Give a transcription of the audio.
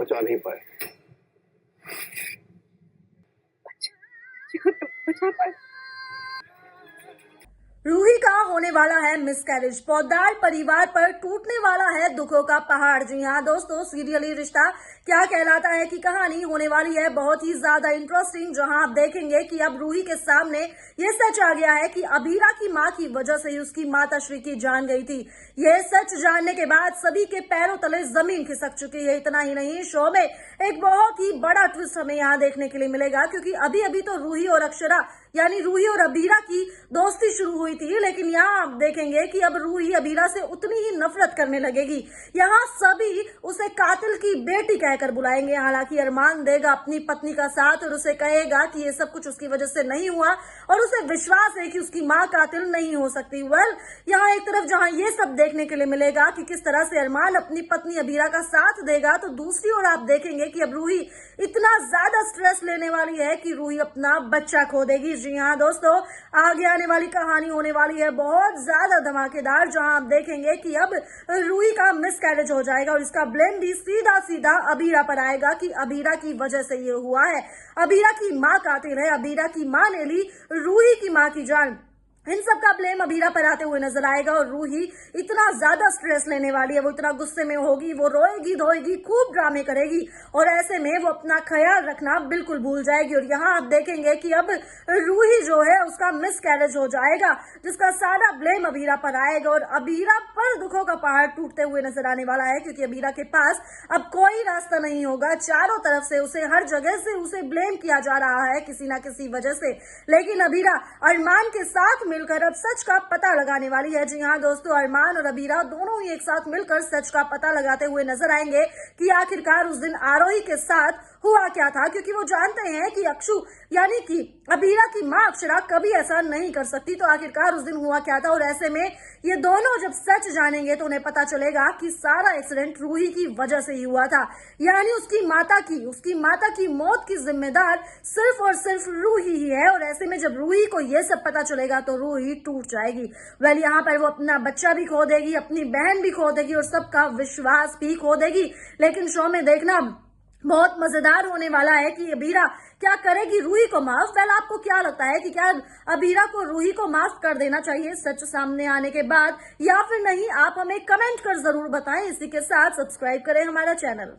बचा नहीं पाए। बचा पाए। रूही का होने वाला है मिसकैरेज, पौदार परिवार पर टूटने वाला है दुखों का पहाड़। जी हाँ दोस्तों, सीरियली रिश्ता क्या कहलाता है की कहानी होने वाली है बहुत ही ज्यादा इंटरेस्टिंग, जहां आप देखेंगे कि अब रूही के सामने ये सच आ गया है कि अबीरा की मां की वजह से ही उसकी माता श्री की जान गई थी। ये सच जानने के बाद सभी के पैरों तले जमीन खिसक चुकी है। इतना ही नहीं, शो में एक बहुत ही बड़ा ट्विस्ट हमें यहाँ देखने के लिए मिलेगा, क्योंकि अभी अभी तो रूही और अक्षरा यानी रूही और अबीरा की दोस्ती शुरू हुई थी, लेकिन यहाँ आप देखेंगे कि अब रूही अबीरा से उतनी ही नफरत करने लगेगी। यहाँ सभी उसे कातिल की बेटी कहकर बुलाएंगे। हालांकि अरमान देगा अपनी पत्नी का साथ और उसे कहेगा कि ये सब कुछ उसकी वजह से नहीं हुआ और उसे विश्वास है कि उसकी माँ कातिल नहीं हो सकती। वेल, यहाँ एक तरफ जहाँ ये सब देखने के लिए मिलेगा कि किस तरह से अरमान अपनी पत्नी अबीरा का साथ देगा, तो दूसरी ओर आप देखेंगे कि अब रूही इतना ज्यादा स्ट्रेस लेने वाली है कि रूही अपना बच्चा खो देगी। जी हाँ दोस्तों, आगे आने वाली कहानी होने वाली है बहुत ज्यादा धमाकेदार, जहां आप देखेंगे कि अब रूही का मिसकैरेज हो जाएगा और इसका ब्लेम भी सीधा सीधा अबीरा पर आएगा कि अबीरा की वजह से ये हुआ है। अबीरा की मां कातिल है, अबीरा की मां ने ली रूही की मां की जान। इन सब का ब्लेम अबीरा पर आते हुए नजर आएगा और रूही इतना ज्यादा स्ट्रेस लेने वाली है, वो इतना गुस्से में होगी, वो रोएगी धोएगी, खूब ड्रामे करेगी और ऐसे में वो अपना ख्याल रखना बिल्कुल भूल जाएगी। और यहाँ आप देखेंगे कि अब रूही जो है उसका मिसकैरेज हो जाएगा, जिसका सारा ब्लेम अबीरा पर आएगा और अबीरा पर दुखों का पहाड़ टूटते हुए नजर आने वाला है, क्योंकि अबीरा के पास अब कोई रास्ता नहीं होगा। चारों तरफ से उसे, हर जगह से उसे ब्लेम किया जा रहा है किसी ना किसी वजह से, लेकिन अबीरा अरमान के साथ मिलकर अब सच का पता लगाने वाली है। जी हाँ दोस्तों, अरमान और अबीरा दोनों ही एक साथ मिलकर सच का पता लगाते हुए नजर आएंगे कि आखिरकार उस दिन आरोही के साथ हुआ क्या था, क्योंकि वो जानते हैं कि अक्षु यानी कि अबीरा की मां अक्षरा कभी ऐसा नहीं कर सकती, तो आखिरकार उस दिन हुआ क्या था। और ऐसे में ये दोनों जब सच जानेंगे तो उन्हें पता चलेगा कि सारा एक्सीडेंट रूही की वजह से ही हुआ था, यानी उसकी माता की मौत की जिम्मेदार सिर्फ और सिर्फ रूही ही है। और ऐसे में जब रूही को ये सब पता चलेगा तो रूही टूट जाएगी। वेल, यहाँ पर वो अपना बच्चा भी खो देगी, अपनी बहन भी खो देगी और सबका विश्वास भी खो देगी। लेकिन शो में देखना बहुत मजेदार होने वाला है कि अबीरा क्या करेगी रूही को माफ। वेल, आपको क्या लगता है कि क्या अबीरा को रूही को माफ कर देना चाहिए सच सामने आने के बाद, या फिर नहीं? आप हमें कमेंट कर जरूर बताएं। इसी के साथ सब्सक्राइब करें हमारा चैनल।